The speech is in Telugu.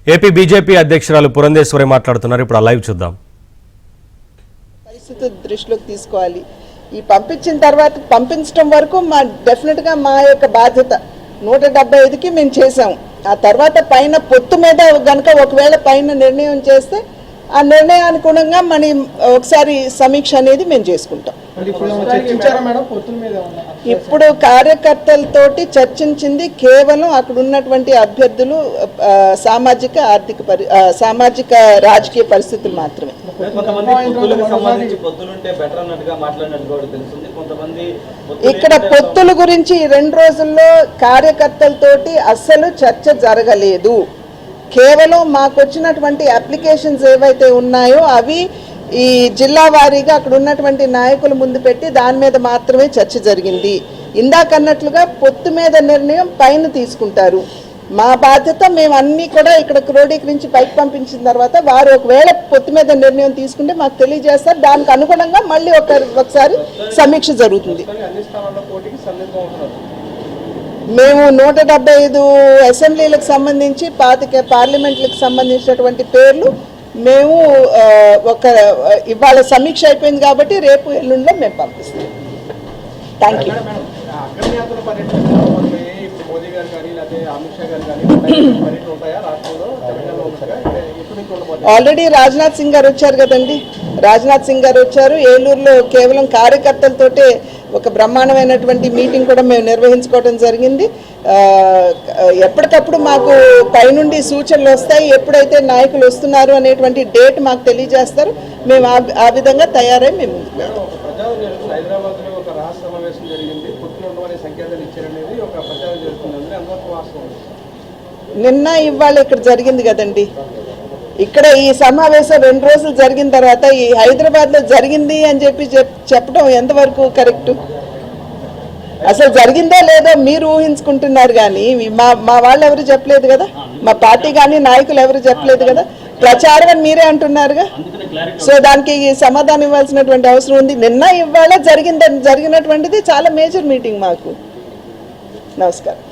ఏపీ బీజేపీ అధ్యక్షురాలు పురంధేశ్వరి మాట్లాడుతున్నారు. ఇప్పుడు లైవ్ చూద్దాం. పరిస్థితి దృష్టిలోకి తీసుకోవాలి. ఈ పంపించిన తర్వాత పంపించడం వరకు డెఫినెట్గా మా యొక్క బాధ్యత 175కి మేము చేసాం. ఆ తర్వాత పైన పొత్తు మీద గనక ఒకవేళ పైన నిర్ణయం చేస్తే ఆ నిర్ణయానుగుణంగా మనం ఒకసారి సమీక్ష అనేది మేము చేసుకుంటాం. ఇప్పుడు కార్యకర్తలతోటి చర్చించింది కేవలం అక్కడ ఉన్నటువంటి అభ్యర్థులు సామాజిక రాజకీయ పరిస్థితులు మాత్రమే. ఇక్కడ పొత్తుల గురించి 2 రోజుల్లో కార్యకర్తలతోటి అస్సలు చర్చ జరగలేదు. కేవలం మాకు వచ్చినటువంటి అప్లికేషన్స్ ఏవైతే ఉన్నాయో అవి ఈ జిల్లా వారీగా అక్కడ ఉన్నటువంటి నాయకుల ముందు పెట్టి దాని మీద మాత్రమే చర్చ జరిగింది. ఇందాక అన్నట్లుగా పొత్తు మీద నిర్ణయం పైన తీసుకుంటారు. మా బాధ్యత మేము అన్నీ కూడా ఇక్కడ క్రోడీకరించి పైకి పంపించిన తర్వాత వారు ఒకవేళ పొత్తు మీద నిర్ణయం తీసుకుంటే మాకు తెలియజేస్తారు. దానికి అనుగుణంగా మళ్ళీ ఒకసారి సమీక్ష జరుగుతుంది. మేము 175 అసెంబ్లీలకు సంబంధించి 25 పార్లమెంట్లకు సంబంధించినటువంటి పేర్లు మేము ఇవాళ సమీక్ష అయిపోయింది కాబట్టి రేపు ఎల్లుండిలో మేము పంపిస్తాం. Thank you. Already Rajnath Singh గారు వచ్చారు కదండి. రాజ్నాథ్ సింగ్ గారు వచ్చారు. ఏలూరులో కేవలం కార్యకర్తలతోటే ఒక బ్రహ్మాండమైనటువంటి మీటింగ్ కూడా మేము నిర్వహించుకోవడం జరిగింది. ఎప్పటికప్పుడు మాకు పైనుండి సూచనలు వస్తాయి. ఎప్పుడైతే నాయకులు వస్తున్నారు అనేటువంటి డేట్ మాకు తెలియజేస్తారు. మేము ఆ విధంగా తయారై మేము నిన్న ఇవాళ ఇక్కడ జరిగింది కదండి. ఇక్కడ ఈ సమావేశం 2 రోజులు జరిగిన తర్వాత ఈ హైదరాబాద్లో జరిగింది అని చెప్పడం ఎంతవరకు కరెక్టు? అసలు జరిగిందో లేదో మీరు ఊహించుకుంటున్నారు కానీ మా వాళ్ళు ఎవరు చెప్పలేదు కదా. మా పార్టీ కానీ నాయకులు ఎవరు చెప్పలేదు కదా. ప్రచారం అని మీరే అంటున్నారుగా. సో దానికి సమాధానం ఇవ్వాల్సినటువంటి అవసరం ఉంది. నిన్న ఇవాళ జరిగినటువంటిది చాలా మేజర్ మీటింగ్ మాకు. నమస్కారం.